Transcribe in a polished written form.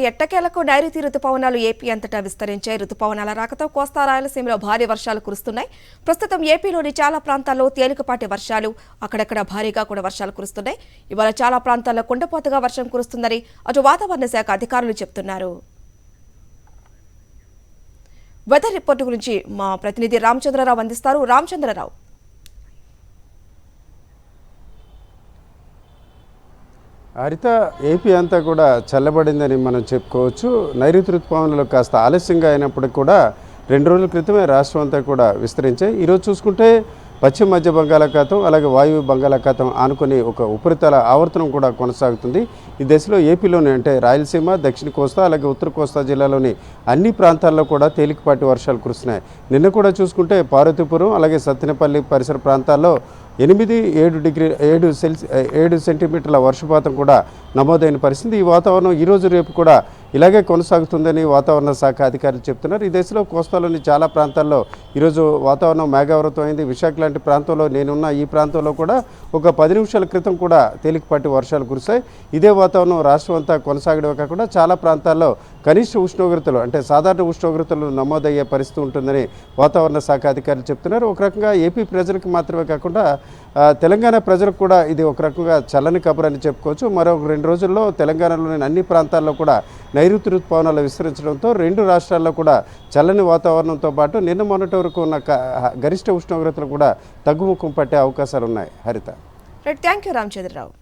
ఎట్టకేలకు నైరుతి రుతుపవనాలు ఏపీ అంతటా విస్తరించాయి. రుతుపవనాల రాకతో కోస్తా రాయలసీమలో భారీ వర్షాలు కురుస్తున్నాయి. ప్రస్తుతం ఏపీలోని చాలా ప్రాంతాల్లో తేలికపాటి వర్షాలు, అక్కడక్కడ భారీగా కూడా వర్షాలు కురుస్తున్నాయి. ఇవాళ చాలా ప్రాంతాల్లో కుండపోతగా వర్షం కురుస్తుందని అటు వాతావరణ శాఖ అధికారులు చెబుతున్నారు. వెదర్ రిపోర్టు గురించి మా ప్రతినిధి రామచంద్రరావు అందిస్తారు. రామచంద్రరావు, హరిత, ఏపీ అంతా కూడా చల్లబడిందని మనం చెప్పుకోవచ్చు. నైరుతి ఋతుపవనాలు కాస్త ఆలస్యంగా అయినప్పటికీ కూడా 2 రోజుల క్రితమే రాష్ట్రం అంతా కూడా విస్తరించాయి. ఈరోజు చూసుకుంటే పశ్చిమ మధ్య బంగాళాఖాతం అలాగే వాయువ్య బంగాళాఖాతం ఆనుకొని ఒక ఉపరితల ఆవర్తనం కూడా కొనసాగుతుంది. ఈ దశలో ఏపీలోని అంటే రాయలసీమ, దక్షిణ కోస్తా అలాగే ఉత్తర కోస్తా జిల్లాలోని అన్ని ప్రాంతాల్లో కూడా తేలికపాటి వర్షాలు కురుస్తున్నాయి. నిన్న కూడా చూసుకుంటే పార్వతీపురం అలాగే సత్తెనపల్లి పరిసర ప్రాంతాల్లో 7 సెంటీమీటర్ల వర్షపాతం కూడా నమోదైన పరిస్థితి. ఈ వాతావరణం ఈరోజు రేపు కూడా ఇలాగే కొనసాగుతుందని వాతావరణ శాఖ అధికారులు చెప్తున్నారు. ఈ దశలో కోస్తాలోని చాలా ప్రాంతాల్లో ఈరోజు వాతావరణం మేఘావృతం అయింది. విశాఖ లాంటి ప్రాంతంలో నేనున్న ఈ ప్రాంతంలో కూడా ఒక 10 నిమిషాల క్రితం కూడా తేలికపాటి వర్షాలు కురిశాయి. ఇదే వాతావరణం రాష్ట్రం అంతా కొనసాగడమే కాకుండా చాలా ప్రాంతాల్లో కనిష్ట ఉష్ణోగ్రతలు అంటే సాధారణ ఉష్ణోగ్రతలు నమోదయ్యే పరిస్థితి ఉంటుందని వాతావరణ శాఖ అధికారులు చెప్తున్నారు. ఒక రకంగా ఏపీ ప్రజలకు మాత్రమే కాకుండా తెలంగాణ ప్రజలకు కూడా ఇది ఒక రకంగా చల్లని కబురు అని చెప్పుకోవచ్చు. మరో 2 రోజుల్లో తెలంగాణలోని అన్ని ప్రాంతాల్లో కూడా నైరుతి ఋతుపవనాలు విస్తరించడంతో 2 రాష్ట్రాల్లో కూడా చల్లని వాతావరణంతో పాటు నిన్న మొన్నటి వరకు ఉన్న గరిష్ట ఉష్ణోగ్రతలు కూడా తగ్గుముఖం పట్టే అవకాశాలు ఉన్నాయి. హరిత, థ్యాంక్ యూ రామచంద్రరావు.